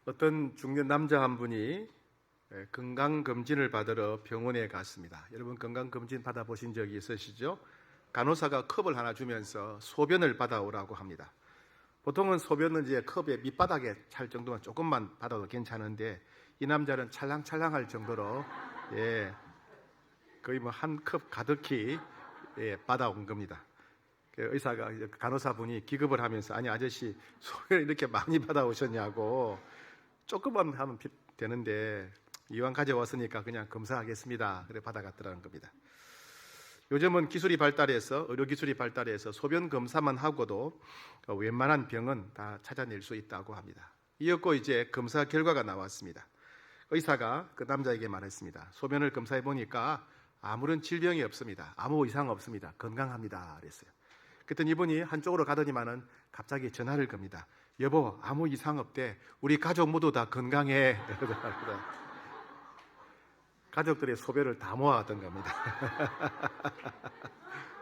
어떤 중년 남자 한 분이 건강검진을 받으러 병원에 갔습니다. 여러분 건강검진 받아보신 적이 있으시죠? 간호사가 컵을 하나 주면서 소변을 받아오라고 합니다. 보통은 소변은 이제 컵의 밑바닥에 찰 정도만 조금만 받아도 괜찮은데 이 남자는 찰랑찰랑할 정도로 거의 뭐 한 컵 가득히 받아온 겁니다. 의사가 간호사분이 기겁을 하면서 아니 아저씨 소변을 이렇게 많이 받아오셨냐고 조금만 하면 되는데 이왕 가져왔으니까 그냥 검사하겠습니다. 그래 받아갔더라는 겁니다. 요즘은 기술이 발달해서 의료 기술이 발달해서 소변 검사만 하고도 웬만한 병은 다 찾아낼 수 있다고 합니다. 이었고 이제 검사 결과가 나왔습니다. 의사가 그 남자에게 말했습니다. 소변을 검사해 보니까 아무런 질병이 없습니다. 아무 이상 없습니다. 건강합니다. 그랬어요. 그랬더니 이분이 한쪽으로 가더니만은 갑자기 전화를 겁니다. 여보, 아무 이상 없대. 우리 가족 모두 다 건강해. 가족들의 소변을 다 모아왔던 겁니다.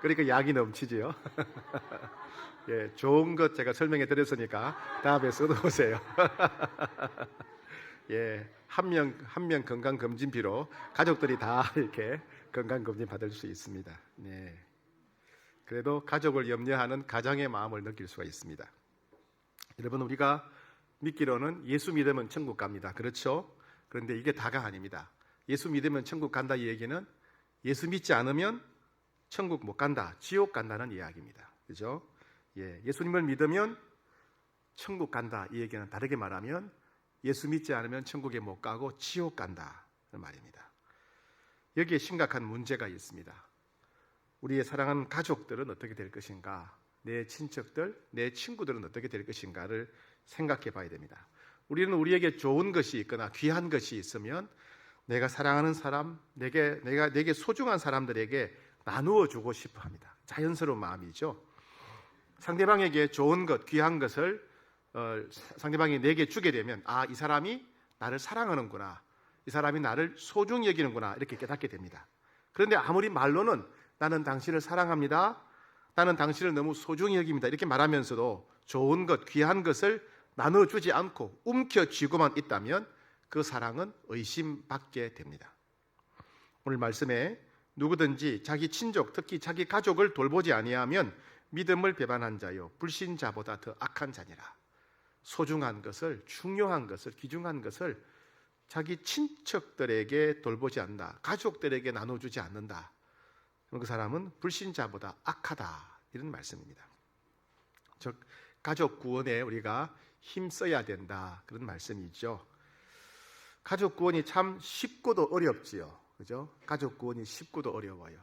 그러니까 약이 넘치지요. 좋은 것 제가 설명해 드렸으니까 다음에 써놓으세요. 한 명 건강검진비로 가족들이 다 이렇게 건강검진 받을 수 있습니다. 그래도 가족을 염려하는 가장의 마음을 느낄 수가 있습니다. 여러분, 우리가 믿기로는 예수 믿으면 천국 갑니다. 그렇죠? 그런데 이게 다가 아닙니다. 예수 믿으면 천국 간다 이 얘기는 예수 믿지 않으면 천국 못 간다, 지옥 간다는 이야기입니다. 그죠? 예수님을 믿으면 천국 간다 이 얘기는 다르게 말하면 예수 믿지 않으면 천국에 못 가고 지옥 간다는 말입니다. 여기에 심각한 문제가 있습니다. 우리의 사랑하는 가족들은 어떻게 될 것인가, 내 친척들, 내 친구들은 어떻게 될 것인가를 생각해 봐야 됩니다. 우리는 우리에게 좋은 것이 있거나 귀한 것이 있으면 내가 사랑하는 사람, 내게 소중한 사람들에게 나누어 주고 싶어 합니다. 자연스러운 마음이죠. 상대방에게 좋은 것, 귀한 것을 상대방이 내게 주게 되면 이 사람이 나를 사랑하는구나, 이 사람이 나를 소중히 여기는구나 이렇게 깨닫게 됩니다. 그런데 아무리 말로는 나는 당신을 사랑합니다, 나는 당신을 너무 소중히 여깁니다 이렇게 말하면서도 좋은 것, 귀한 것을 나눠주지 않고 움켜쥐고만 있다면 그 사랑은 의심받게 됩니다. 오늘 말씀에 누구든지 자기 친족, 특히 자기 가족을 돌보지 아니하면 믿음을 배반한 자요 불신자보다 더 악한 자니라. 소중한 것을, 중요한 것을, 귀중한 것을 자기 친척들에게 돌보지 않는다, 가족들에게 나눠주지 않는다, 그럼 그 사람은 불신자보다 악하다, 이런 말씀입니다. 즉 가족 구원에 우리가 힘써야 된다, 그런 말씀이죠. 가족 구원이 참 쉽고도 어렵지요. 그죠? 가족 구원이 쉽고도 어려워요.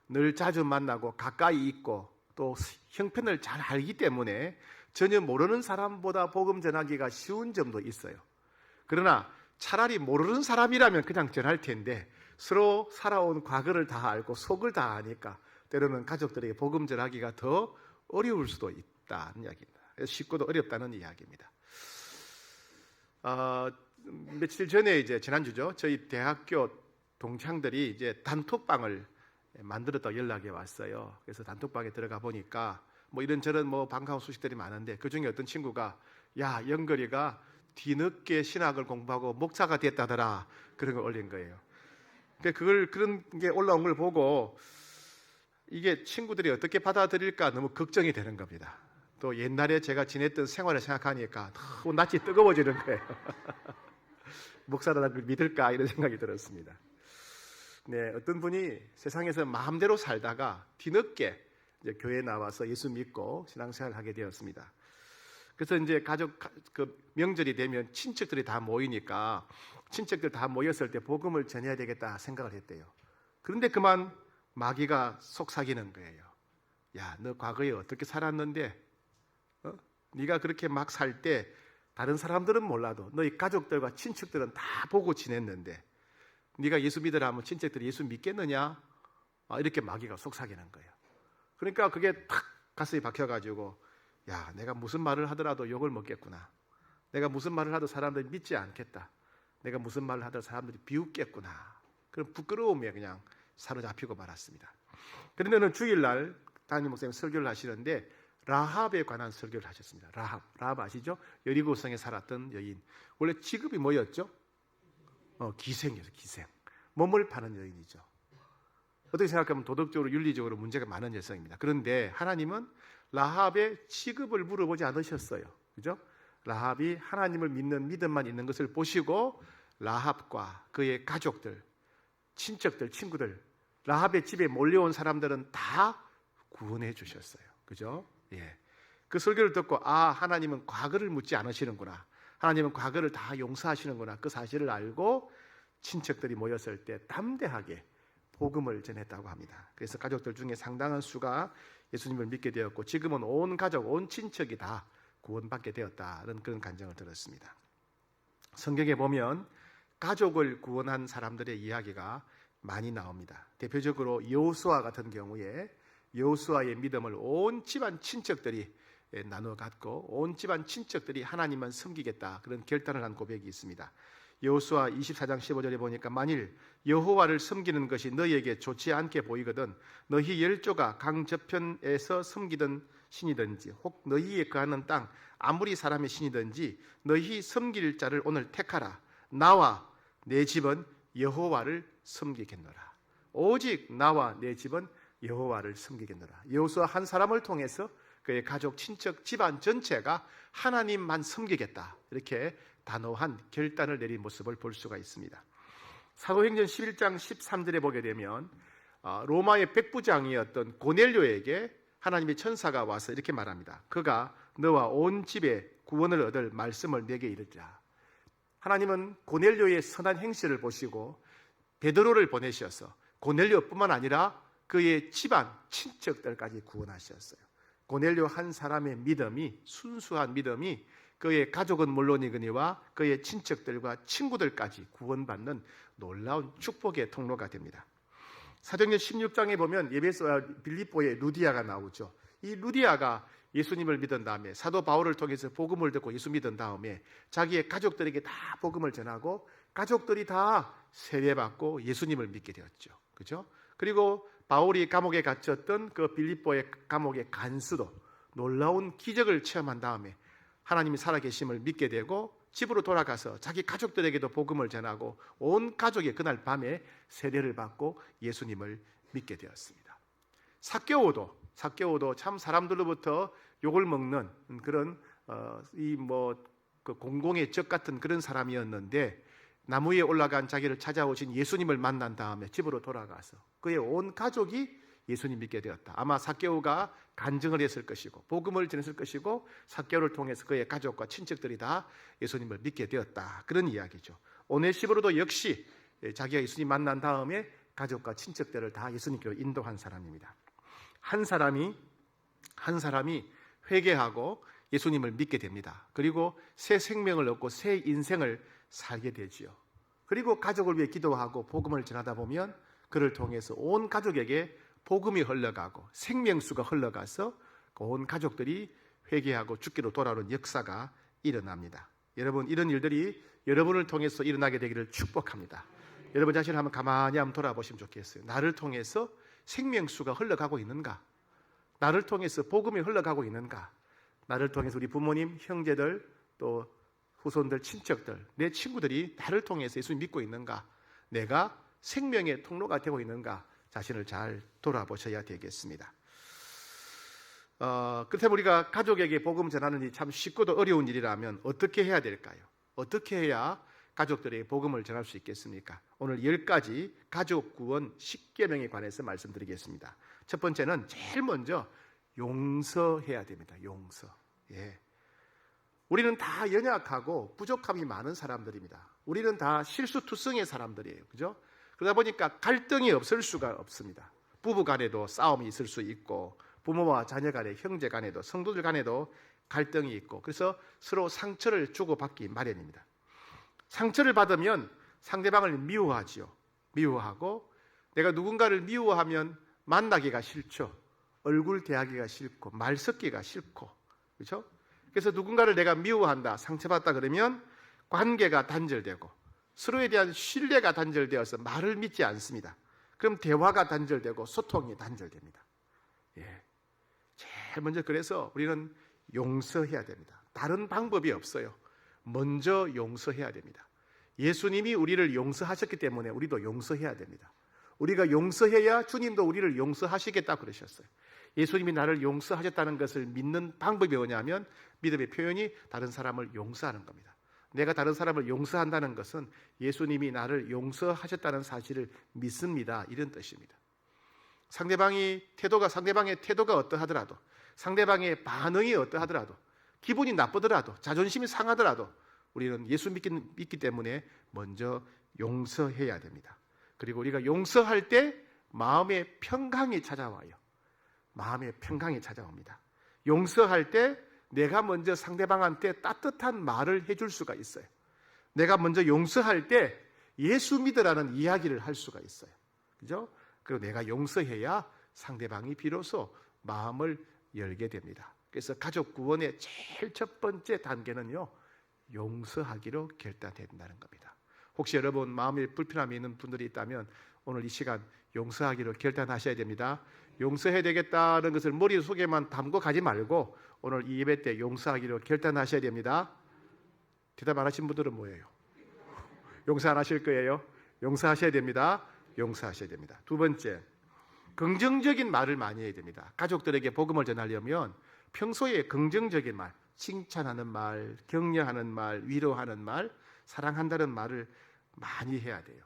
늘 자주 만나고 가까이 있고 또 형편을 잘 알기 때문에 전혀 모르는 사람보다 복음 전하기가 쉬운 점도 있어요. 그러나 차라리 모르는 사람이라면 그냥 전할 텐데 서로 살아온 과거를 다 알고 속을 다 아니까 때로는 가족들에게 복음 전하기가 더 어려울 수도 있다는 이야기입니다. 쉽고도 어렵다는 이야기입니다. 며칠 전에 지난주죠. 저희 대학교 동창들이 이제 단톡방을 만들었다고 연락이 왔어요. 그래서 단톡방에 들어가 보니까 이런저런 반가운 소식들이 많은데 그 중에 어떤 친구가 영걸이가 뒤늦게 신학을 공부하고 목사가 됐다더라, 그런 걸 올린 거예요. 그런 게 올라온 걸 보고 이게 친구들이 어떻게 받아들일까 너무 걱정이 되는 겁니다. 또 옛날에 제가 지냈던 생활을 생각하니까 너무 낯이 뜨거워지는 거예요. 목사라는 걸 믿을까, 이런 생각이 들었습니다. 어떤 분이 세상에서 마음대로 살다가 뒤늦게 이제 교회에 나와서 예수 믿고 신앙생활을 하게 되었습니다. 그래서 이제 가족 명절이 되면 친척들이 다 모이니까 친척들 다 모였을 때 복음을 전해야 되겠다 생각을 했대요. 그런데 그만 마귀가 속삭이는 거예요. 너 과거에 어떻게 살았는데? 네가 그렇게 막 살 때 다른 사람들은 몰라도 너희 가족들과 친척들은 다 보고 지냈는데 네가 예수 믿으라 하면 친척들이 예수 믿겠느냐? 이렇게 마귀가 속삭이는 거예요. 그러니까 그게 탁 가슴에 박혀가지고 내가 무슨 말을 하더라도 욕을 먹겠구나, 내가 무슨 말을 하도 사람들이 믿지 않겠다, 내가 무슨 말을 하더라도 사람들이 비웃겠구나, 그런 부끄러움에 그냥 사로잡히고 말았습니다. 그런데 주일날 담임 목사님 설교를 하시는데 라합에 관한 설교를 하셨습니다. 라합 아시죠? 여리고성에 살았던 여인. 원래 직업이 뭐였죠? 기생이었어요. 기생. 몸을 파는 여인이죠. 어떻게 생각하면 도덕적으로 윤리적으로 문제가 많은 여성입니다. 그런데 하나님은 라합의 직업을 물어보지 않으셨어요. 그죠? 라합이 하나님을 믿는 믿음만 있는 것을 보시고 라합과 그의 가족들, 친척들, 친구들, 라합의 집에 몰려온 사람들은 다 구원해 주셨어요. 그죠? 예. 그 설교를 듣고 하나님은 과거를 묻지 않으시는구나. 하나님은 과거를 다 용서하시는구나. 그 사실을 알고 친척들이 모였을 때 담대하게 복음을 전했다고 합니다. 그래서 가족들 중에 상당한 수가 예수님을 믿게 되었고 지금은 온 가족, 온 친척이 다 구원받게 되었다는 그런 간증을 들었습니다. 성경에 보면 가족을 구원한 사람들의 이야기가 많이 나옵니다. 대표적으로 여호수아 같은 경우에 여호수아의 믿음을 온 집안 친척들이 나누어 갖고 온 집안 친척들이 하나님만 섬기겠다 그런 결단을 한 고백이 있습니다. 여호수아 24장 15절에 보니까 만일 여호와를 섬기는 것이 너희에게 좋지 않게 보이거든 너희 열조가 강 저편에서 섬기던 신이든지 혹 너희에 거하는 땅 아무리 사람의 신이든지 너희 섬길 자를 오늘 택하라. 나와 내 집은 여호와를 섬기겠노라. 오직 나와 내 집은 여호와를 섬기겠노라. 여호수아 한 사람을 통해서 그의 가족, 친척, 집안 전체가 하나님만 섬기겠다. 이렇게 단호한 결단을 내린 모습을 볼 수가 있습니다. 사도행전 11장 13절에 보게 되면 로마의 백부장이었던 고넬료에게 하나님의 천사가 와서 이렇게 말합니다. 그가 너와 온 집에 구원을 얻을 말씀을 내게 이르리라. 하나님은 고넬료의 선한 행실을 보시고 베드로를 보내셔서 고넬료뿐만 아니라 그의 집안, 친척들까지 구원하셨어요. 고넬료 한 사람의 믿음이, 순수한 믿음이 그의 가족은 물론이거니와 그의 친척들과 친구들까지 구원받는 놀라운 축복의 통로가 됩니다. 사도행전 16장에 보면 빌립보의 루디아가 나오죠. 이 루디아가 예수님을 믿은 다음에 사도 바울을 통해서 복음을 듣고 예수 믿은 다음에 자기의 가족들에게 다 복음을 전하고 가족들이 다 세례받고 예수님을 믿게 되었죠. 그죠? 그리고 바울이 감옥에 갇혔던 그 빌립보의 감옥의 간수도 놀라운 기적을 체험한 다음에 하나님이 살아계심을 믿게 되고 집으로 돌아가서 자기 가족들에게도 복음을 전하고 온 가족이 그날 밤에 세례를 받고 예수님을 믿게 되었습니다. 삭개오도 참 사람들로부터 욕을 먹는 그런 그 공공의 적 같은 그런 사람이었는데 나무 위에 올라간 자기를 찾아오신 예수님을 만난 다음에 집으로 돌아가서 그의 온 가족이 예수님 믿게 되었다. 아마 삭개오가 간증을 했을 것이고 복음을 전했을 것이고 삭개오를 통해서 그의 가족과 친척들이 다 예수님을 믿게 되었다. 그런 이야기죠. 오네시모로도 역시 자기가 예수님 만난 다음에 가족과 친척들을 다 예수님께로 인도한 사람입니다. 한 사람이 회개하고 예수님을 믿게 됩니다. 그리고 새 생명을 얻고 새 인생을 살게 되지요. 그리고 가족을 위해 기도하고 복음을 전하다 보면 그를 통해서 온 가족에게 복음이 흘러가고 생명수가 흘러가서 온 가족들이 회개하고 죽기로 돌아오는 역사가 일어납니다. 여러분, 이런 일들이 여러분을 통해서 일어나게 되기를 축복합니다. 여러분 자신을 한번 가만히 한번 돌아보시면 좋겠어요. 나를 통해서 생명수가 흘러가고 있는가? 나를 통해서 복음이 흘러가고 있는가? 나를 통해서 우리 부모님, 형제들, 또 후손들, 친척들, 내 친구들이 나를 통해서 예수님 믿고 있는가? 내가 생명의 통로가 되고 있는가? 자신을 잘 돌아보셔야 되겠습니다. 그렇다면 우리가 가족에게 복음 전하는 일이 참 쉽고도 어려운 일이라면 어떻게 해야 될까요? 어떻게 해야 가족들에게 복음을 전할 수 있겠습니까? 오늘 10가지 가족 구원 10계명에 관해서 말씀드리겠습니다. 첫 번째는 제일 먼저 용서해야 됩니다. 용서. 예. 우리는 다 연약하고 부족함이 많은 사람들입니다. 우리는 다 실수투성의 사람들이에요. 그죠? 그러다 보니까 갈등이 없을 수가 없습니다. 부부 간에도 싸움이 있을 수 있고 부모와 자녀 간에, 형제 간에도, 성도들 간에도 갈등이 있고 그래서 서로 상처를 주고받기 마련입니다. 상처를 받으면 상대방을 미워하지요. 미워하고 내가 누군가를 미워하면 만나기가 싫죠. 얼굴 대하기가 싫고 말 섞기가 싫고 그렇죠? 그래서 누군가를 내가 미워한다, 상처받다 그러면 관계가 단절되고 서로에 대한 신뢰가 단절되어서 말을 믿지 않습니다. 그럼 대화가 단절되고 소통이 단절됩니다. 예. 제일 먼저 그래서 우리는 용서해야 됩니다. 다른 방법이 없어요. 먼저 용서해야 됩니다. 예수님이 우리를 용서하셨기 때문에 우리도 용서해야 됩니다. 우리가 용서해야 주님도 우리를 용서하시겠다고 그러셨어요. 예수님이 나를 용서하셨다는 것을 믿는 방법이 뭐냐면 믿음의 표현이 다른 사람을 용서하는 겁니다. 내가 다른 사람을 용서한다는 것은 예수님이 나를 용서하셨다는 사실을 믿습니다. 이런 뜻입니다. 상대방의 태도가 어떠하더라도, 상대방의 반응이 어떠하더라도, 기분이 나쁘더라도, 자존심이 상하더라도 우리는 예수 믿기 때문에 먼저 용서해야 됩니다. 그리고 우리가 용서할 때 마음의 평강이 찾아와요. 마음의 평강이 찾아옵니다. 용서할 때 내가 먼저 상대방한테 따뜻한 말을 해줄 수가 있어요. 내가 먼저 용서할 때 예수 믿으라는 이야기를 할 수가 있어요. 그죠? 그리고 내가 용서해야 상대방이 비로소 마음을 열게 됩니다. 그래서 가족 구원의 제일 첫 번째 단계는요, 용서하기로 결단된다는 겁니다. 혹시 여러분 마음에 불편함이 있는 분들이 있다면 오늘 이 시간 용서하기로 결단하셔야 됩니다. 용서해야 되겠다는 것을 머릿속에만 담고 가지 말고 오늘 이 예배 때 용서하기로 결단하셔야 됩니다. 대답 안 하신 분들은 뭐예요? 용서 안 하실 거예요? 용서하셔야 됩니다. 용서하셔야 됩니다. 두 번째, 긍정적인 말을 많이 해야 됩니다. 가족들에게 복음을 전하려면 평소에 긍정적인 말, 칭찬하는 말, 격려하는 말, 위로하는 말, 사랑한다는 말을 많이 해야 돼요.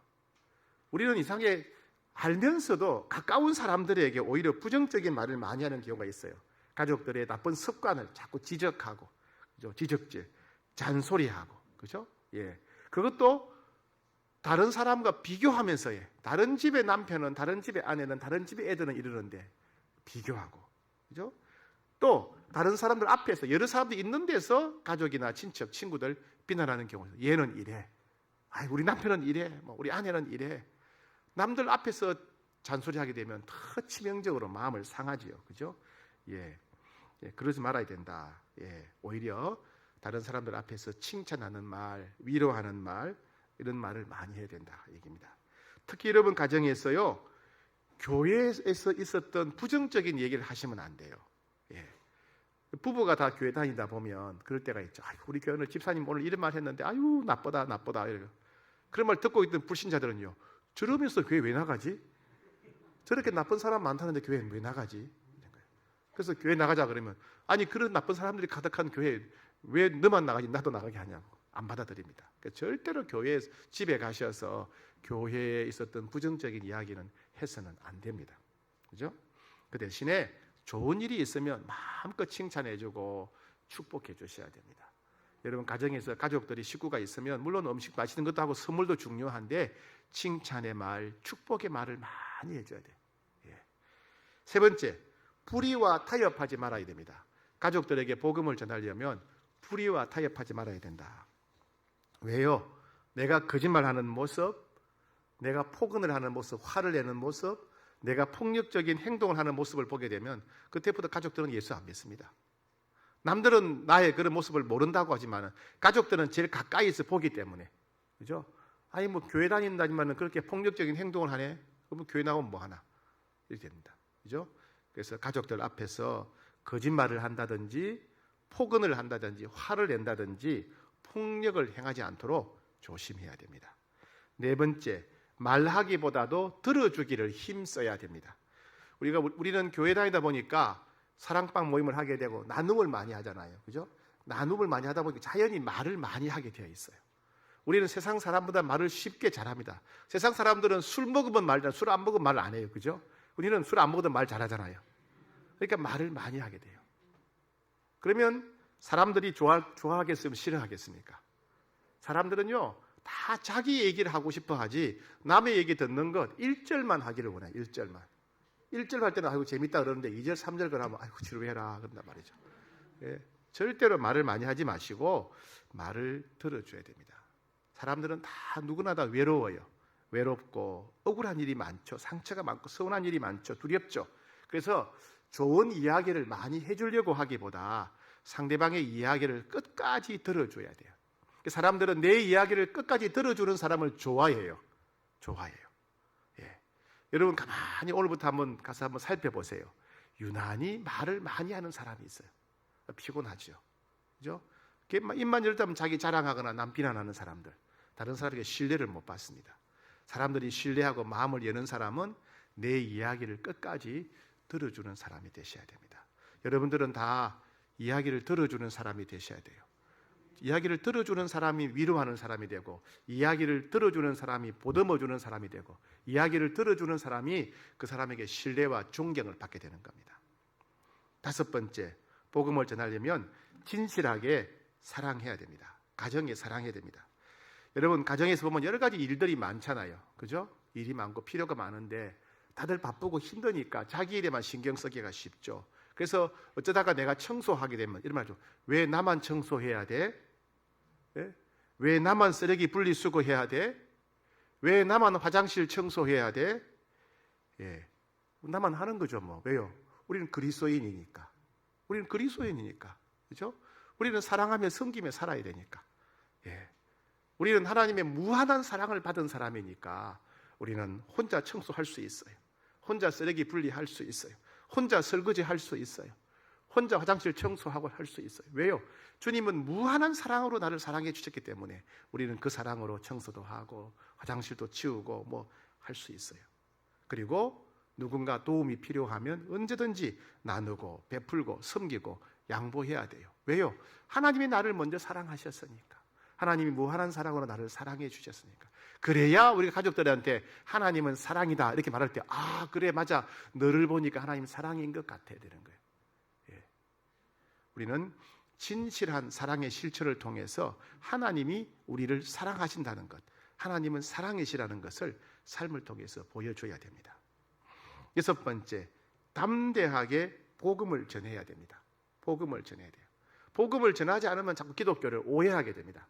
우리는 이상하게 알면서도 가까운 사람들에게 오히려 부정적인 말을 많이 하는 경우가 있어요. 가족들의 나쁜 습관을 자꾸 지적하고, 그죠? 지적질, 잔소리하고, 그죠? 예. 그것도 다른 사람과 비교하면서 해. 다른 집의 남편은, 다른 집의 아내는, 다른 집의 애들은 이러는데 비교하고, 그죠? 또 다른 사람들 앞에서, 여러 사람들이 있는 데서 가족이나 친척, 친구들 비난하는 경우, 얘는 이래, 우리 남편은 이래, 우리 아내는 이래. 남들 앞에서 잔소리하게 되면 더 치명적으로 마음을 상하지요, 그죠? 예, 그러지 말아야 된다. 예, 오히려 다른 사람들 앞에서 칭찬하는 말, 위로하는 말, 이런 말을 많이 해야 된다 얘기입니다. 특히 여러분 가정에서요, 교회에서 있었던 부정적인 얘기를 하시면 안 돼요. 예. 부부가 다 교회 다니다 보면 그럴 때가 있죠. 우리 교회는 집사님 오늘 이런 말 했는데 나쁘다. 그런 말 듣고 있던 불신자들은요, 저러면서 교회 왜 나가지? 저렇게 나쁜 사람 많다는데 교회는 왜 나가지? 그래서 교회 나가자 그러면, 그런 나쁜 사람들이 가득한 교회 왜 너만 나가지 나도 나가게 하냐고 안 받아들입니다. 그러니까 절대로 교회 집에 가셔서 교회에 있었던 부정적인 이야기는 해서는 안 됩니다. 그죠? 그 대신에 좋은 일이 있으면 마음껏 칭찬해주고 축복해 주셔야 됩니다. 여러분 가정에서 가족들이 식구가 있으면 물론 음식 맛있는 것도 하고 선물도 중요한데 칭찬의 말, 축복의 말을 많이 해줘야 돼요. 예. 세 번째, 불의와 타협하지 말아야 됩니다. 가족들에게 복음을 전하려면 불의와 타협하지 말아야 된다. 왜요? 내가 거짓말하는 모습, 내가 포근을 하는 모습, 화를 내는 모습, 내가 폭력적인 행동을 하는 모습을 보게 되면 그때부터 가족들은 예수 안 믿습니다. 남들은 나의 그런 모습을 모른다고 하지만 가족들은 제일 가까이서 보기 때문에, 그죠? 교회 다닌다지만 그렇게 폭력적인 행동을 하네? 그러면 교회 나오면 뭐 하나? 이렇게 됩니다. 그죠? 그래서 가족들 앞에서 거짓말을 한다든지 포근을 한다든지 화를 낸다든지 폭력을 행하지 않도록 조심해야 됩니다. 네 번째, 말하기보다도 들어주기를 힘써야 됩니다. 우리는 교회 다니다 보니까 사랑방 모임을 하게 되고 나눔을 많이 하잖아요. 그죠? 나눔을 많이 하다 보니까 자연히 말을 많이 하게 되어 있어요. 우리는 세상 사람보다 말을 쉽게 잘합니다. 세상 사람들은 술 먹으면 말이잖아요. 술 안 먹으면 말 안 해요. 그죠? 우리는 술 안 먹어도 말 잘하잖아요. 그러니까 말을 많이 하게 돼요. 그러면 사람들이 좋아하겠으면 싫어하겠습니까? 사람들은요, 다 자기 얘기를 하고 싶어 하지 남의 얘기 듣는 것 1절만 하기를 원해요. 1절만. 1절 할 때는 재밌다 그러는데 2절, 3절 그러면 지루해라 그런단 말이죠. 예, 절대로 말을 많이 하지 마시고 말을 들어줘야 됩니다. 사람들은 다 누구나 다 외로워요. 외롭고 억울한 일이 많죠. 상처가 많고 서운한 일이 많죠. 두렵죠. 그래서 좋은 이야기를 많이 해주려고 하기보다 상대방의 이야기를 끝까지 들어줘야 돼요. 사람들은 내 이야기를 끝까지 들어주는 사람을 좋아해요. 예. 여러분 가만히 오늘부터 가서 한번 살펴보세요. 유난히 말을 많이 하는 사람이 있어요. 피곤하죠. 그죠? 입만 열다면 자기 자랑하거나 남 비난하는 사람들, 다른 사람에게 신뢰를 못 받습니다. 사람들이 신뢰하고 마음을 여는 사람은 내 이야기를 끝까지 들어주는 사람이 되셔야 됩니다. 여러분들은 다 이야기를 들어주는 사람이 되셔야 돼요. 이야기를 들어주는 사람이 위로하는 사람이 되고, 이야기를 들어주는 사람이 보듬어주는 사람이 되고, 이야기를 들어주는 사람이 그 사람에게 신뢰와 존경을 받게 되는 겁니다. 다섯 번째, 복음을 전하려면 진실하게 사랑해야 됩니다. 가정에 사랑해야 됩니다. 여러분, 가정에서 보면 여러 가지 일들이 많잖아요. 그죠? 일이 많고 필요가 많은데 다들 바쁘고 힘드니까 자기 일에만 신경 쓰기가 쉽죠. 그래서 어쩌다가 내가 청소하게 되면 이런 말이죠. 왜 나만 청소해야 돼? 예? 왜 나만 쓰레기 분리수거해야 돼? 왜 나만 화장실 청소해야 돼? 예, 나만 하는 거죠. 뭐 왜요? 우리는 그리스도인이니까. 우리는 그리스도인이니까. 그죠? 우리는 사랑하며 섬기며 살아야 되니까. 예. 우리는 하나님의 무한한 사랑을 받은 사람이니까 우리는 혼자 청소할 수 있어요. 혼자 쓰레기 분리할 수 있어요. 혼자 설거지 할 수 있어요. 혼자 화장실 청소하고 할 수 있어요. 왜요? 주님은 무한한 사랑으로 나를 사랑해 주셨기 때문에 우리는 그 사랑으로 청소도 하고 화장실도 치우고 뭐 할 수 있어요. 그리고 누군가 도움이 필요하면 언제든지 나누고 베풀고 섬기고 양보해야 돼요. 왜요? 하나님이 나를 먼저 사랑하셨으니까. 하나님이 무한한 사랑으로 나를 사랑해 주셨으니까. 그래야 우리가 가족들한테 하나님은 사랑이다 이렇게 말할 때 아 그래 맞아 너를 보니까 하나님 사랑인 것 같아 되는 거예요. 예. 우리는 진실한 사랑의 실천을 통해서 하나님이 우리를 사랑하신다는 것, 하나님은 사랑이시라는 것을 삶을 통해서 보여줘야 됩니다. 여섯 번째, 담대하게 복음을 전해야 됩니다. 복음을 전해야 돼요. 복음을 전하지 않으면 자꾸 기독교를 오해하게 됩니다.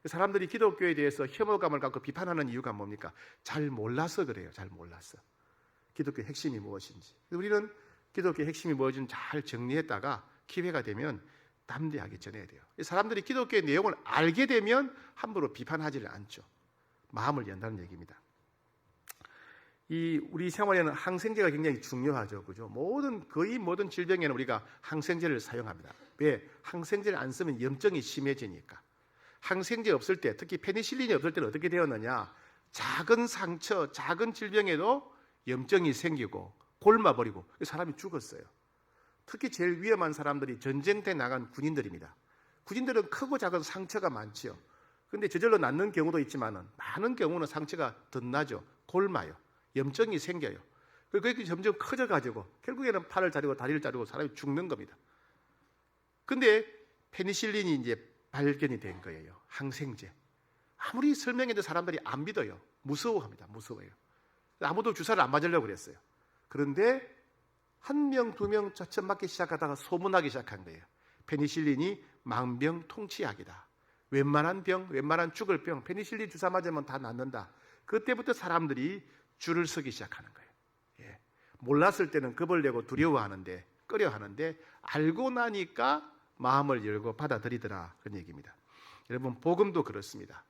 사람들이 기독교에 대해서 혐오감을 갖고 비판하는 이유가 뭡니까? 잘 몰라서 그래요. 잘 몰라서. 기독교의 핵심이 무엇인지. 우리는 기독교의 핵심이 무엇인지 잘 정리했다가 기회가 되면 담대하게 전해야 돼요. 사람들이 기독교의 내용을 알게 되면 함부로 비판하지를 않죠. 마음을 연다는 얘기입니다. 우리 생활에는 항생제가 굉장히 중요하죠. 그죠? 거의 모든 질병에는 우리가 항생제를 사용합니다. 왜? 항생제를 안 쓰면 염증이 심해지니까. 항생제 없을 때, 특히 페니실린이 없을 때는 어떻게 되었느냐? 작은 상처, 작은 질병에도 염증이 생기고 골마버리고 사람이 죽었어요. 특히 제일 위험한 사람들이 전쟁터에 나간 군인들입니다. 군인들은 크고 작은 상처가 많지요. 그런데 저절로 낫는 경우도 있지만 많은 경우는 상처가 덧나죠. 골마요. 염증이 생겨요. 그게 점점 커져가지고 결국에는 팔을 자르고 다리를 자르고 사람이 죽는 겁니다. 근데 페니실린이 이제 발견이 된 거예요. 항생제. 아무리 설명해도 사람들이 안 믿어요. 무서워합니다. 무서워요. 아무도 주사를 안 맞으려고 그랬어요. 그런데 한 명, 두 명 처럼 맞기 시작하다가 소문나기 시작한 거예요. 페니실린이 만병통치약이다. 웬만한 병, 웬만한 죽을 병, 페니실린 주사 맞으면 다 낫는다. 그때부터 사람들이 줄을 서기 시작하는 거예요. 예. 몰랐을 때는 겁을 내고 두려워하는데, 꺼려하는데 알고 나니까 마음을 열고 받아들이더라. 그런 얘기입니다. 여러분, 복음도 그렇습니다.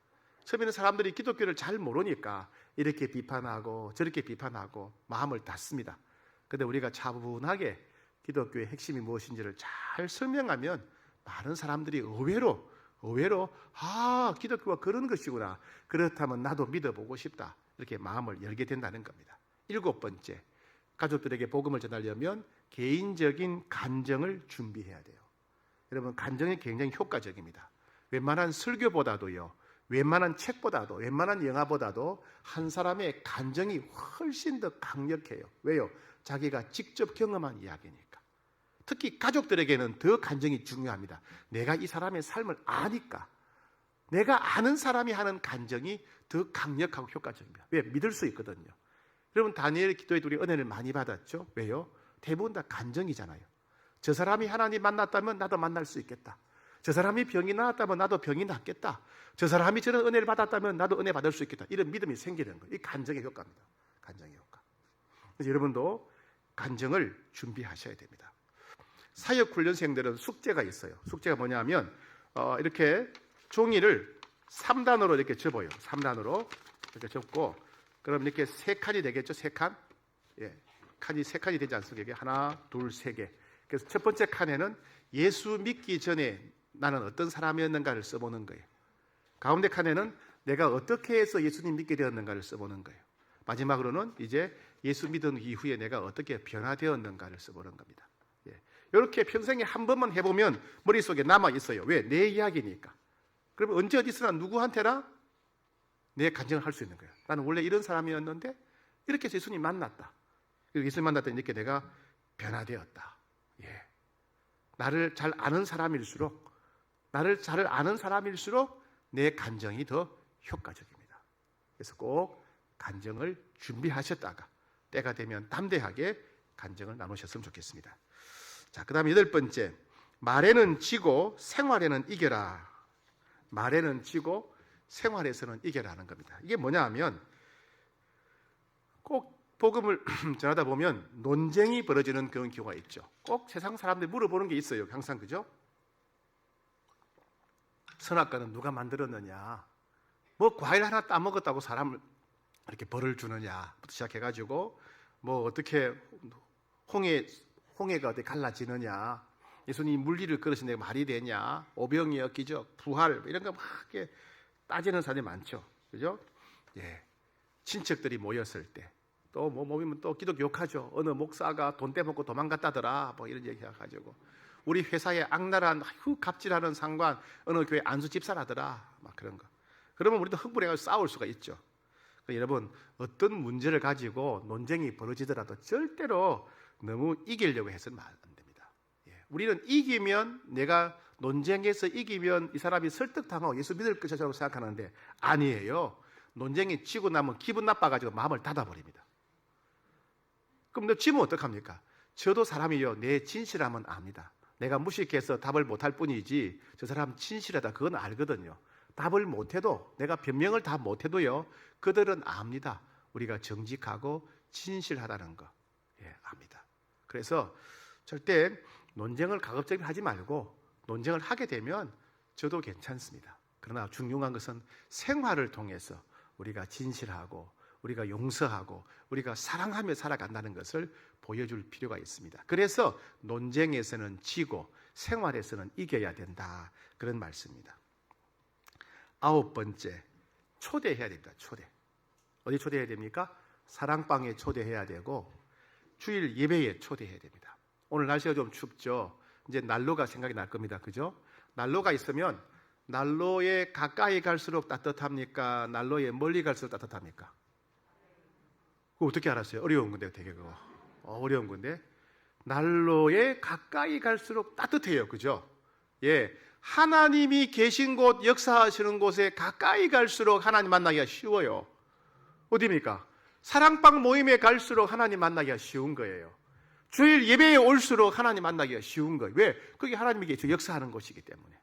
처음에는 사람들이 기독교를 잘 모르니까 이렇게 비판하고 저렇게 비판하고 마음을 닫습니다. 그런데 우리가 차분하게 기독교의 핵심이 무엇인지를 잘 설명하면 많은 사람들이 의외로 기독교가 그런 것이구나. 그렇다면 나도 믿어보고 싶다. 이렇게 마음을 열게 된다는 겁니다. 일곱 번째, 가족들에게 복음을 전하려면 개인적인 간정을 준비해야 돼요. 여러분, 간정이 굉장히 효과적입니다. 웬만한 설교보다도요, 웬만한 책보다도, 웬만한 영화보다도 한 사람의 간정이 훨씬 더 강력해요. 왜요? 자기가 직접 경험한 이야기니까. 특히 가족들에게는 더 간정이 중요합니다. 내가 이 사람의 삶을 아니까. 내가 아는 사람이 하는 간정이 더 강력하고 효과적입니다. 왜? 믿을 수 있거든요. 여러분, 다니엘 기도에 우리 은혜를 많이 받았죠? 왜요? 대부분 다 간정이잖아요. 저 사람이 하나님 만났다면 나도 만날 수 있겠다. 저 사람이 병이 나았다면 나도 병이 낫겠다. 저 사람이 저런 은혜를 받았다면 나도 은혜 받을 수 있겠다. 이런 믿음이 생기는 거예요. 이 간정의 효과입니다. 간정의 효과. 그래서 여러분도 간정을 준비하셔야 됩니다. 사역훈련생들은 숙제가 있어요. 숙제가 뭐냐면 이렇게 종이를 3단으로 이렇게 접어요. 3단으로 이렇게 접고 그럼 이렇게 3칸이 되겠죠? 3칸? 예. 칸이 세 칸이 되지 않습니까? 이게 하나, 둘, 세 개. 그래서 첫 번째 칸에는 예수 믿기 전에 나는 어떤 사람이었는가를 써보는 거예요. 가운데 칸에는 내가 어떻게 해서 예수님 믿게 되었는가를 써보는 거예요. 마지막으로는 이제 예수 믿은 이후에 내가 어떻게 변화되었는가를 써보는 겁니다. 예. 이렇게 평생에 한 번만 해보면 머릿속에 남아있어요. 왜? 내 이야기니까. 그러면 언제 어디서나 누구한테나 내 간증을 할 수 있는 거예요. 나는 원래 이런 사람이었는데 이렇게 해서 예수님 만났다. 그리고 예수님 만났더니 이렇게 내가 변화되었다. 예. 나를 잘 아는 사람일수록 내 간증이 더 효과적입니다. 그래서 꼭 간증을 준비하셨다가 때가 되면 담대하게 간증을 나누셨으면 좋겠습니다. 자, 그 다음에 8번째, 말에는 지고 생활에는 이겨라. 말에는 지고 생활에서는 이겨라는 겁니다. 이게 뭐냐 하면 꼭 복음을 전하다 보면 논쟁이 벌어지는 그런 경우가 있죠. 꼭 세상 사람들이 물어보는 게 있어요. 항상 그죠? 선악과는 누가 만들었느냐? 뭐 과일 하나 따먹었다고 사람을 이렇게 벌을 주느냐부터 시작해가지고 뭐 어떻게 홍해가 어떻게 갈라지느냐? 예수님 물리를 끌으신 데 말이 되냐? 오병이어 기적, 부활 이런 거 막 이렇게 따지는 사람이 많죠. 그죠? 예. 친척들이 모였을 때 또 뭐 모이면 또 기독교 욕하죠. 어느 목사가 돈 떼먹고 도망갔다더라. 뭐 이런 얘기 해가지고 우리 회사에 악랄한 갑질하는 상관 어느 교회 안수 집사라더라. 막 그런 거. 그러면 우리도 흥분해가지고 싸울 수가 있죠. 여러분 어떤 문제를 가지고 논쟁이 벌어지더라도 절대로 너무 이기려고 해서는 안 됩니다. 예. 우리는 이기면 내가 논쟁에서 이기면 이 사람이 설득당하고 예수 믿을 것이라고 생각하는데 아니에요. 논쟁이 지고 나면 기분 나빠가지고 마음을 닫아버립니다. 그럼 너 지면 어떡합니까? 저도 사람이요. 내 진실함은 압니다. 내가 무식해서 답을 못할 뿐이지 저 사람 진실하다 그건 알거든요. 답을 못해도 내가 변명을 다 못해도요. 그들은 압니다. 우리가 정직하고 진실하다는 거. 예, 압니다. 그래서 절대 논쟁을 가급적이면 하지 말고 논쟁을 하게 되면 저도 괜찮습니다. 그러나 중요한 것은 생활을 통해서 우리가 진실하고 우리가 용서하고 우리가 사랑하며 살아간다는 것을 보여줄 필요가 있습니다. 그래서 논쟁에서는 지고 생활에서는 이겨야 된다. 그런 말씀입니다. 9번째, 초대해야 됩니다. 초대. 어디 초대해야 됩니까? 사랑방에 초대해야 되고 주일 예배에 초대해야 됩니다. 오늘 날씨가 좀 춥죠. 이제 난로가 생각이 날 겁니다. 그죠? 난로가 있으면 난로에 가까이 갈수록 따뜻합니까? 난로에 멀리 갈수록 따뜻합니까? 그거 어떻게 알았어요? 어려운 건데 되게 그거. 어려운 건데 난로에 가까이 갈수록 따뜻해요. 그죠? 예, 하나님이 계신 곳, 역사하시는 곳에 가까이 갈수록 하나님 만나기가 쉬워요. 어디입니까? 사랑방 모임에 갈수록 하나님 만나기가 쉬운 거예요. 주일 예배에 올수록 하나님 만나기가 쉬운 거예요. 왜? 그게 하나님이 역사하는 곳이기 때문에.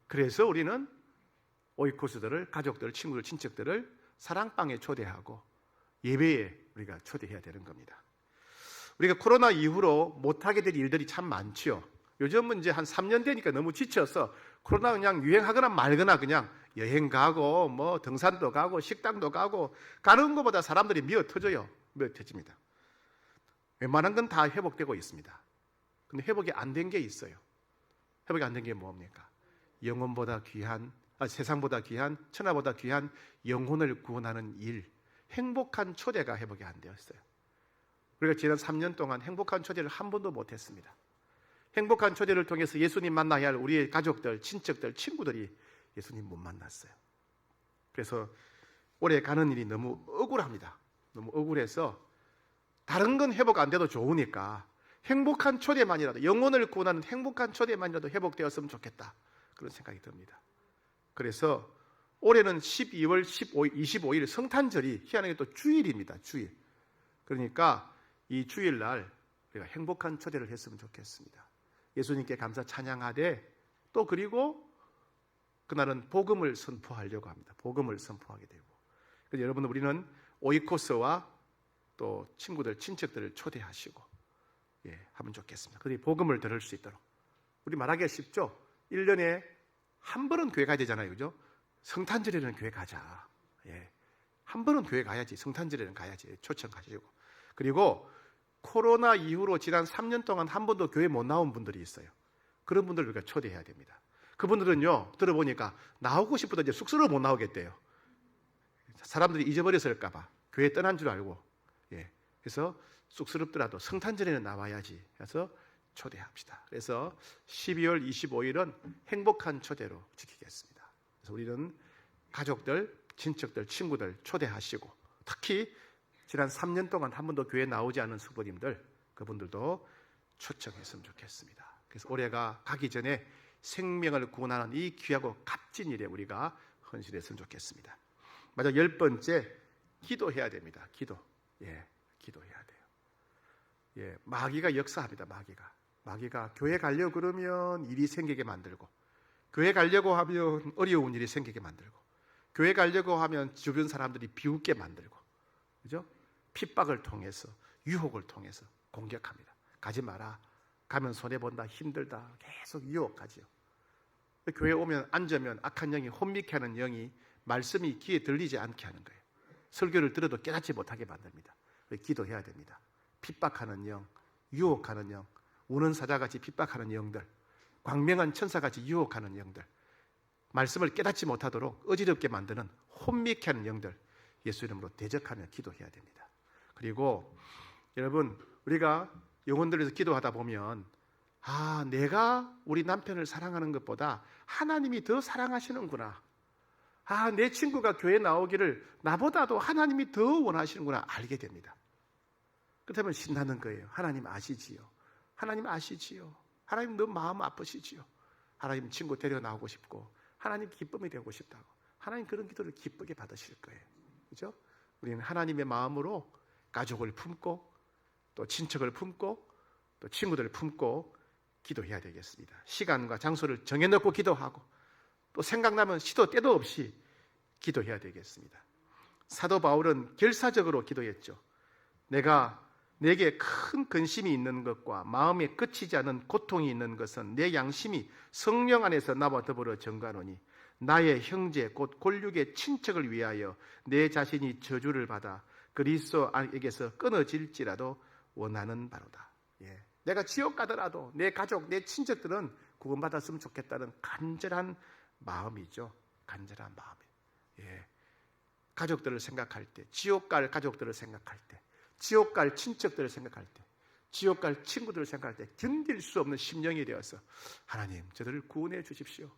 그래서 우리는 오이코스들을, 가족들, 친구들, 친척들을 사랑방에 초대하고 예배에 우리가 초대해야 되는 겁니다. 우리가 코로나 이후로 못하게 될 일들이 참 많죠. 요즘은 이제 한 3년 되니까 너무 지쳐서 코로나 그냥 유행하거나 말거나 그냥 여행 가고 뭐 등산도 가고 식당도 가고 가는 것보다 사람들이 미어 터져요. 미어 터집니다. 웬만한 건 다 회복되고 있습니다. 근데 회복이 안 된 게 있어요. 회복이 안 된 게 뭡니까? 영혼보다 귀한, 세상보다 귀한, 천하보다 귀한 영혼을 구원하는 일, 행복한 초대가 회복이 안 되었어요. 우리가 지난 3년 동안 행복한 초대를 한 번도 못했습니다. 행복한 초대를 통해서 예수님 만나야 할 우리의 가족들, 친척들, 친구들이 예수님 못 만났어요. 그래서 올해 가는 일이 너무 억울합니다. 너무 억울해서 다른 건 회복 안 돼도 좋으니까 행복한 초대만이라도, 영혼을 구원하는 행복한 초대만이라도 회복되었으면 좋겠다. 그런 생각이 듭니다. 그래서 올해는 12월 25일 성탄절이 희한하게 또 주일입니다. 주일. 그러니까 이 주일날 우리가 행복한 초대를 했으면 좋겠습니다. 예수님께 감사 찬양하되 또 그리고 그날은 복음을 선포하려고 합니다. 복음을 선포하게 되고. 그래서 여러분 우리는 오이코스와 또 친구들, 친척들을 초대하시고 하면 좋겠습니다. 그들이 복음을 들을 수 있도록. 우리 말하기가 쉽죠? 1년에 한 번은 교회 가야 되잖아요. 그죠? 성탄절에는 교회 가자. 한 번은 교회 가야지. 성탄절에는 가야지. 초청 가시고. 그리고 코로나 이후로 지난 3년 동안 한 번도 교회 못 나온 분들이 있어요. 그런 분들 우리가 초대해야 됩니다. 그분들은요, 들어보니까 나오고 싶어도 이제 숙소를 못 나오겠대요. 사람들이 잊어버렸을까봐 교회 떠난 줄 알고. 예. 그래서 쑥스럽더라도 성탄절에는 나와야지 해서 초대합시다. 그래서 12월 25일은 행복한 초대로 지키겠습니다. 그래서 우리는 가족들, 친척들, 친구들 초대하시고, 특히 지난 3년 동안 한 번도 교회 나오지 않은 수부님들, 그분들도 초청했으면 좋겠습니다. 그래서 올해가 가기 전에 생명을 구원하는 이 귀하고 값진 일에 우리가 헌신했으면 좋겠습니다. 마지막 10번째, 기도해야 됩니다. 기도. 예, 기도해야 돼요. 예, 마귀가 역사합니다. 마귀가 교회 가려고 그러면 일이 생기게 만들고, 교회 가려고 하면 어려운 일이 생기게 만들고, 교회 가려고 하면 주변 사람들이 비웃게 만들고, 그죠? 핍박을 통해서, 유혹을 통해서 공격합니다. 가지 마라. 가면 손해본다. 힘들다. 계속 유혹하지요. 교회 오면 앉으면 악한 영이, 혼미케 하는 영이 말씀이 귀에 들리지 않게 하는 거예요. 설교를 들어도 깨닫지 못하게 만듭니다. 기도해야 됩니다. 핍박하는 영, 유혹하는 영, 우는 사자같이 핍박하는 영들, 광명한 천사같이 유혹하는 영들, 말씀을 깨닫지 못하도록 어지럽게 만드는 혼미케 하는 영들, 예수 이름으로 대적하며 기도해야 됩니다. 그리고 여러분, 우리가 영혼들에서 기도하다 보면 내가 우리 남편을 사랑하는 것보다 하나님이 더 사랑하시는구나. 내 친구가 교회 나오기를 나보다도 하나님이 더 원하시는구나 알게 됩니다. 그렇다면 신나는 거예요. 하나님 아시지요. 하나님 아시지요. 하나님 너무 마음 아프시지요. 하나님 친구 데려 나오고 싶고, 하나님 기쁨이 되고 싶다고. 하나님 그런 기도를 기쁘게 받으실 거예요. 그죠? 우리는 하나님의 마음으로 가족을 품고, 또 친척을 품고, 또 친구들을 품고 기도해야 되겠습니다. 시간과 장소를 정해놓고 기도하고, 또 생각나면 시도 때도 없이 기도해야 되겠습니다. 사도 바울은 결사적으로 기도했죠. 내게 큰 근심이 있는 것과 마음에 그치지 않은 고통이 있는 것은 내 양심이 성령 안에서 나와 더불어 정하노니 나의 형제 곧 골육의 친척을 위하여 내 자신이 저주를 받아 그리스도에게서 끊어질지라도 원하는 바로다. 예. 내가 지옥 가더라도 내 가족, 내 친척들은 구원받았으면 좋겠다는 간절한 마음이죠. 간절한 마음이. 예. 가족들을 생각할 때, 지옥 갈 가족들을 생각할 때, 지옥 갈 친척들을 생각할 때, 지옥 갈 친구들을 생각할 때 견딜 수 없는 심령이 되어서 하나님 저들을 구원해 주십시오.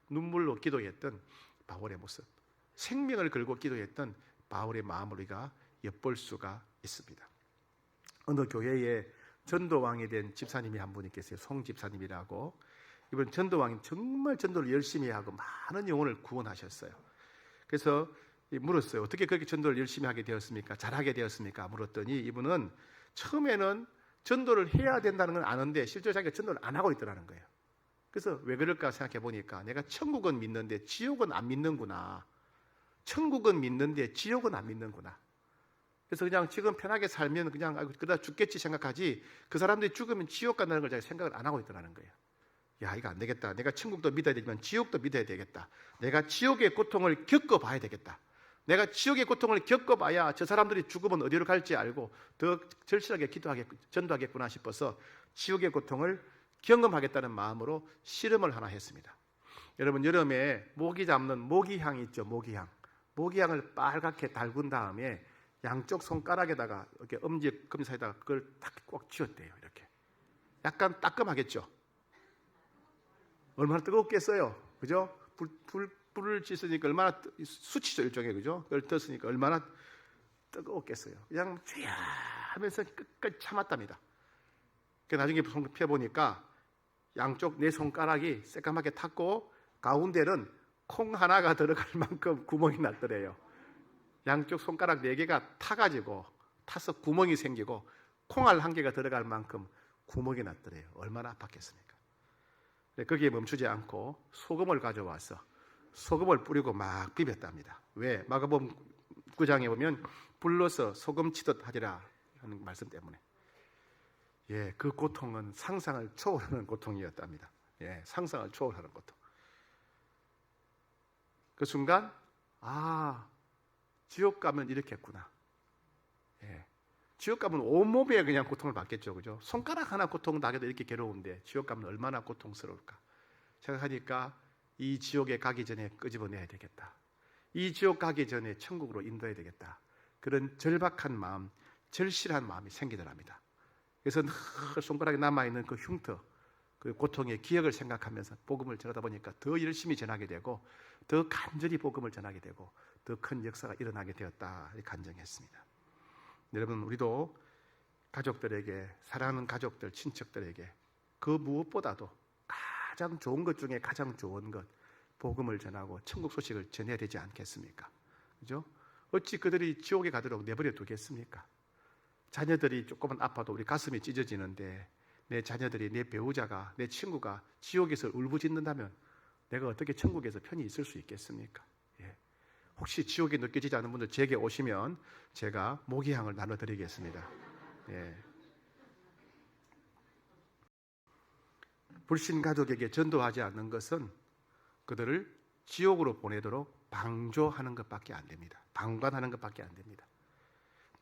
눈물로 기도했던 바울의 모습, 생명을 걸고 기도했던 바울의 마음을 우리가 엿볼 수가 있습니다. 어느 교회에 전도왕이 된 집사님이 한 분이 계세요. 송 집사님이라고. 이번 전도왕이 정말 전도를 열심히 하고 많은 영혼을 구원하셨어요. 그래서 물었어요. 어떻게 그렇게 전도를 열심히 하게 되었습니까? 잘하게 되었습니까? 물었더니 이분은 처음에는 전도를 해야 된다는 건 아는데 실제로 자기가 전도를 안 하고 있더라는 거예요. 그래서 왜 그럴까 생각해 보니까 내가 천국은 믿는데 지옥은 안 믿는구나. 천국은 믿는데 지옥은 안 믿는구나. 그래서 그냥 지금 편하게 살면 그냥 그러다 죽겠지 생각하지, 그 사람들이 죽으면 지옥 간다는 걸 자기가 생각을 안 하고 있더라는 거예요. 야, 이거 안 되겠다. 내가 천국도 믿어야 되지만 지옥도 믿어야 되겠다. 내가 지옥의 고통을 겪어봐야 되겠다. 내가 지옥의 고통을 겪어봐야 저 사람들이 죽으면 어디로 갈지 알고 더 절실하게 전도하겠구나 싶어서 지옥의 고통을 경험하겠다는 마음으로 씨름을 하나 했습니다. 여러분, 여름에 모기 잡는 모기향 있죠? 모기향을 빨갛게 달군 다음에 양쪽 손가락에다가 이렇게 엄지 사이에다가 그걸 딱 꼭 쥐었대요. 이렇게 약간 따끔하겠죠? 얼마나 뜨겁겠어요, 그죠? 불을 짖으니까 얼마나 수치죠, 일종의, 그죠? 그걸 떴으니까 얼마나 뜨거웠겠어요. 그냥 쥐야 하면서 끝까지 참았답니다. 그 나중에 펴보니까 양쪽 내 손가락이 새까맣게 탔고 가운데는 콩 하나가 들어갈 만큼 구멍이 났더래요. 양쪽 손가락 4개가 타서 구멍이 생기고 콩알 1개가 들어갈 만큼 구멍이 났더래요. 얼마나 아팠겠습니까? 거기에 멈추지 않고 소금을 가져와서 소금을 뿌리고 막 비볐답니다. 왜? 마가복음 9장에 보면 불러서 소금 치듯 하리라 하는 말씀 때문에. 예, 그 고통은 상상을 초월하는 고통이었답니다. 예, 상상을 초월하는 고통. 그 순간 지옥 가면 이렇겠구나. 예, 지옥 가면 온몸에 그냥 고통을 받겠죠. 그죠? 손가락 하나 고통 나게도 이렇게 괴로운데 지옥 가면 얼마나 고통스러울까 생각하니까 이 지옥에 가기 전에 끄집어내야 되겠다. 이 지옥 가기 전에 천국으로 인도해야 되겠다. 그런 절박한 마음, 절실한 마음이 생기더랍니다. 그래서 늘 손가락에 남아있는 그 흉터, 그 고통의 기억을 생각하면서 복음을 전하다 보니까 더 열심히 전하게 되고 더 간절히 복음을 전하게 되고 더 큰 역사가 일어나게 되었다 이렇게 간증했습니다. 여러분, 우리도 가족들에게, 사랑하는 가족들, 친척들에게 그 무엇보다도 가장 좋은 것 중에 가장 좋은 것, 복음을 전하고 천국 소식을 전해야 되지 않겠습니까? 그죠? 어찌 그들이 지옥에 가도록 내버려 두겠습니까? 자녀들이 조금만 아파도 우리 가슴이 찢어지는데 내 자녀들이, 내 배우자가, 내 친구가 지옥에서 울부짖는다면 내가 어떻게 천국에서 편히 있을 수 있겠습니까? 예. 혹시 지옥이 느껴지지 않는 분들 제게 오시면 제가 모기향을 나눠드리겠습니다. 예. 불신 가족에게 전도하지 않는 것은 그들을 지옥으로 보내도록 방조하는 것밖에 안 됩니다. 방관하는 것밖에 안 됩니다.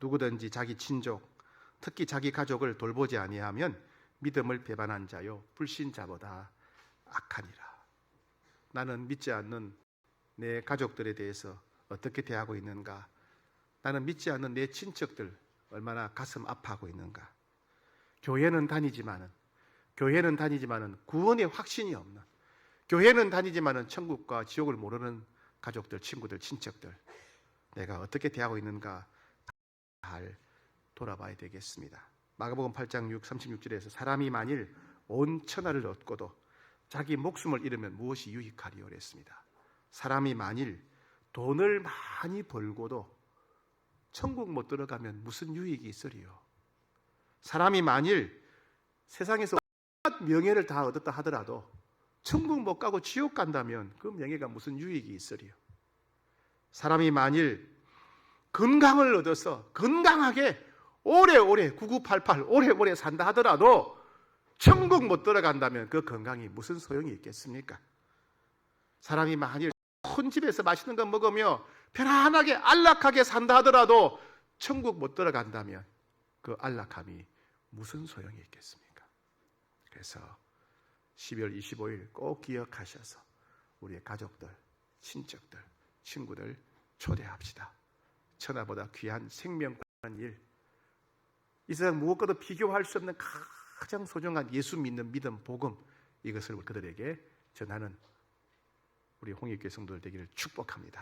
누구든지 자기 친족, 특히 자기 가족을 돌보지 아니하면 믿음을 배반한 자요 불신자보다 악하니라. 나는 믿지 않는 내 가족들에 대해서 어떻게 대하고 있는가? 나는 믿지 않는 내 친척들 얼마나 가슴 아파하고 있는가? 교회는 다니지만은 구원의 확신이 없는, 교회는 다니지만은 천국과 지옥을 모르는 가족들, 친구들, 친척들 내가 어떻게 대하고 있는가 잘 돌아봐야 되겠습니다. 마가복음 8장 36절에서 사람이 만일 온 천하를 얻고도 자기 목숨을 잃으면 무엇이 유익하리요 그랬습니다. 사람이 만일 돈을 많이 벌고도 천국 못 들어가면 무슨 유익이 있으리요? 사람이 만일 세상에서 명예를 다 얻었다 하더라도 천국 못 가고 지옥 간다면 그 명예가 무슨 유익이 있으리요? 사람이 만일 건강을 얻어서 건강하게 오래오래 9988 오래오래 산다 하더라도 천국 못 들어간다면 그 건강이 무슨 소용이 있겠습니까? 사람이 만일 큰 집에서 맛있는 거 먹으며 편안하게 안락하게 산다 하더라도 천국 못 들어간다면 그 안락함이 무슨 소용이 있겠습니까? 그래서 12월 25일 꼭 기억하셔서 우리의 가족들, 친척들, 친구들 초대합시다. 천하보다 귀한 생명과 일, 이 세상 무엇과도 비교할 수 없는 가장 소중한 예수 믿는 믿음, 복음, 이것을 그들에게 전하는 우리 홍익교회 성도들 되기를 축복합니다.